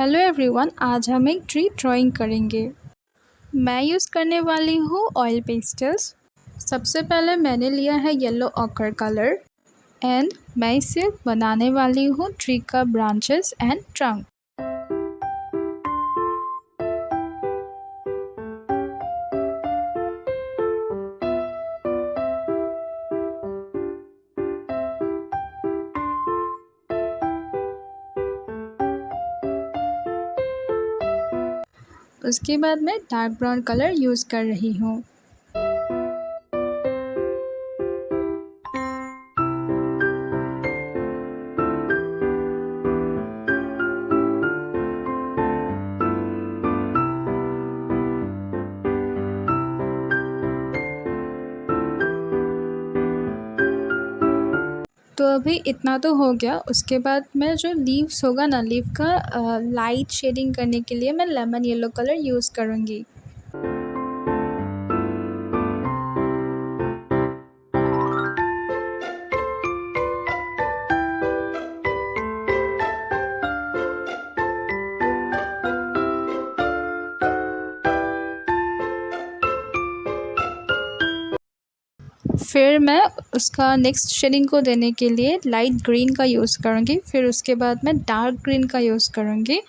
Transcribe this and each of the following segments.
Hello everyone, आज हम एक ट्री ड्राइंग करेंगे। मैं यूज़ करने वाली हूँ ऑयल पेस्टल्स। सबसे पहले मैंने लिया है येलो ऑकर कलर एंड मैं इसे बनाने वाली हूँ ट्री का ब्रांचेस एंड ट्रंक। उसके बाद मैं डार्क ब्राउन कलर यूज़ कर रही हूँ। तो अभी इतना तो हो गया। उसके बाद मैं जो लीव्स होगा ना, लीफ का लाइट शेडिंग करने के लिए मैं लेमन येलो कलर यूज़ करूँगी। फिर मैं उसका नेक्स्ट शेडिंग को देने के लिए लाइट ग्रीन का यूज़ करूँगी। फिर उसके बाद मैं डार्क ग्रीन का यूज़ करूँगी।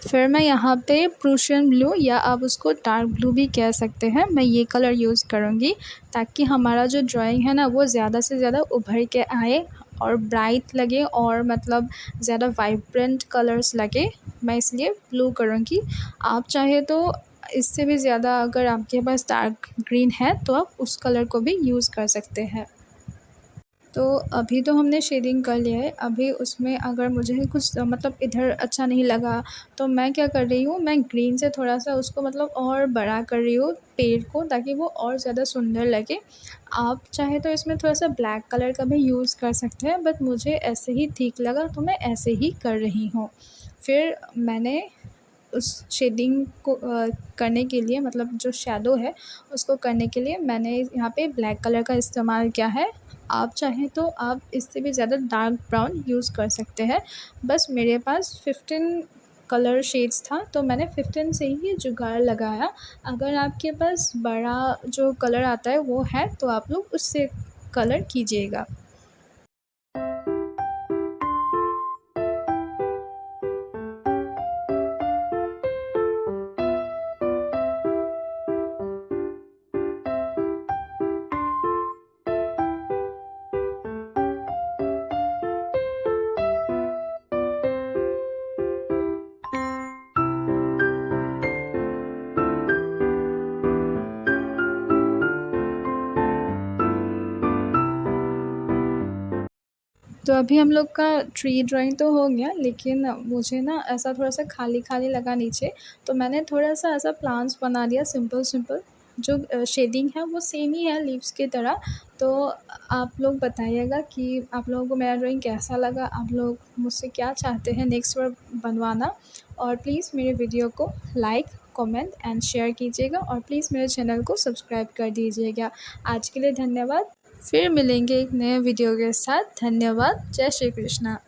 फिर मैं यहाँ पे प्रूशियन ब्लू या आप उसको डार्क ब्लू भी कह सकते हैं, मैं ये कलर यूज़ करूँगी ताकि हमारा जो ड्राइंग है ना वो ज़्यादा से ज़्यादा उभर के आए और ब्राइट लगे और मतलब ज़्यादा वाइब्रेंट कलर्स लगे। मैं इसलिए ब्लू करूँगी। आप चाहे तो इससे भी ज़्यादा अगर आपके पास डार्क ग्रीन है तो आप उस कलर को भी यूज़ कर सकते हैं। तो अभी तो हमने शेडिंग कर लिया है। अभी उसमें अगर मुझे कुछ मतलब इधर अच्छा नहीं लगा तो मैं क्या कर रही हूँ, मैं ग्रीन से थोड़ा-सा उसको मतलब और बड़ा कर रही हूँ पेड़ को, ताकि वो और ज़्यादा सुंदर लगे। आप चाहे तो इसमें थोड़ा-सा ब्लैक कलर का भी यूज़ कर सकते हैं, बट मुझे ऐसे ही ठीक लगा तो मैं ऐसे ही कर रही हूँ। फिर मैंने उस शेडिंग को करने के लिए, मतलब जो शैडो है उसको करने के लिए मैंने यहाँ पे ब्लैक कलर का इस्तेमाल किया है। आप चाहें तो आप इससे भी ज़्यादा डार्क ब्राउन यूज़ कर सकते हैं। बस मेरे पास 15 कलर शेड्स था तो मैंने 15 से ही ये जुगाड़ लगाया। अगर आपके पास बड़ा जो कलर आता है वो है तो आप लोग उससे कलर कीजिएगा। तो अभी हम लोग का ट्री ड्राइंग तो हो गया, लेकिन मुझे ना ऐसा थोड़ा-सा खाली-खाली लगा नीचे, तो मैंने थोड़ा-सा ऐसा प्लांट्स बना दिया सिंपल-सिंपल। जो शेडिंग है वो सेम ही है लीव्स की तरह। तो आप लोग बताइएगा कि आप लोगों को मेरा ड्राइंग कैसा लगा? आप लोग मुझसे क्या चाहते हैं नेक्स्ट बार बनवाना? और प्लीज़ मेरे वीडियो को लाइक, कमेंट एंड शेयर कीजिएगा और प्लीज़ मेरे चैनल को सब्सक्राइब कर दीजिएगा। आज के लिए धन्यवाद। फिर मिलेंगे एक नए वीडियो के साथ। धन्यवाद। जय श्री कृष्णा।